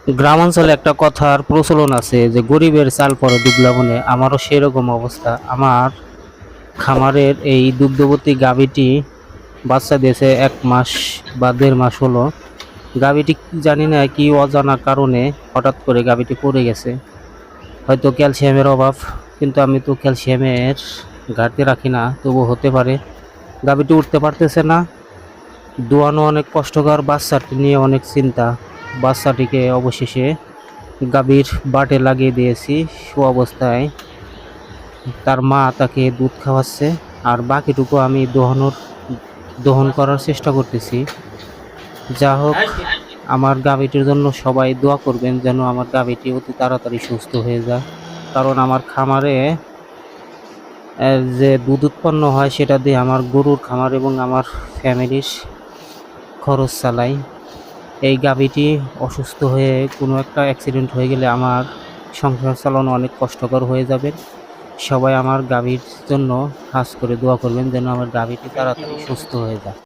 গ্রামাঞ্চলে একটা কথার প্রচলন আছে যে গরিবের চাল পরে দুবলা বনে। আমারও সেরকম অবস্থা। আমার খামারের এই দুগ্ধবতী গাভীটি বাচ্চা দিয়েছে 1 মাস বা 1.5 মাস হলো। গাভীটি জানি না কি অজানা কারণে হঠাৎ করে গাভীটি পড়ে গেছে, হয়তো ক্যালসিয়ামের অভাব। কিন্তু আমি তো ক্যালসিয়ামের ঘাটতি রাখি না, তবু হতে পারে। গাভীটি উঠতে পারতেছে না, দোয়ানো অনেক কষ্টকর, বাচ্চাটি নিয়ে অনেক চিন্তা। বাচ্চাটিকে অবশেষে গাভীর বাটে লাগিয়ে দিয়েছি অবস্থায়। তার মা তাকে দুধ খাওয়াচ্ছে, আর বাকিটুকু আমি দহন করার চেষ্টা করতেছি। যা হোক, আমার গাভীটির জন্য সবাই দোয়া করবেন যেন আমার গাভীটি অতি তাড়াতাড়ি সুস্থ হয়ে যায়। কারণ আমার খামারে যে দুধ উৎপন্ন হয় সেটা দিয়ে আমার গরুর খামার এবং আমার ফ্যামিলির খরচ চালাই। এই গাভীটি অসুস্থ হয়ে কোনো একটা অ্যাক্সিডেন্ট হয়ে গেলে আমার সংসার চালানো অনেক কষ্টকর হয়ে যাবে। সবাই আমার গাভীর জন্য খাস করে দোয়া করবেন যেন আমার গাভীটি তাড়াতাড়ি সুস্থ হয়ে যায়।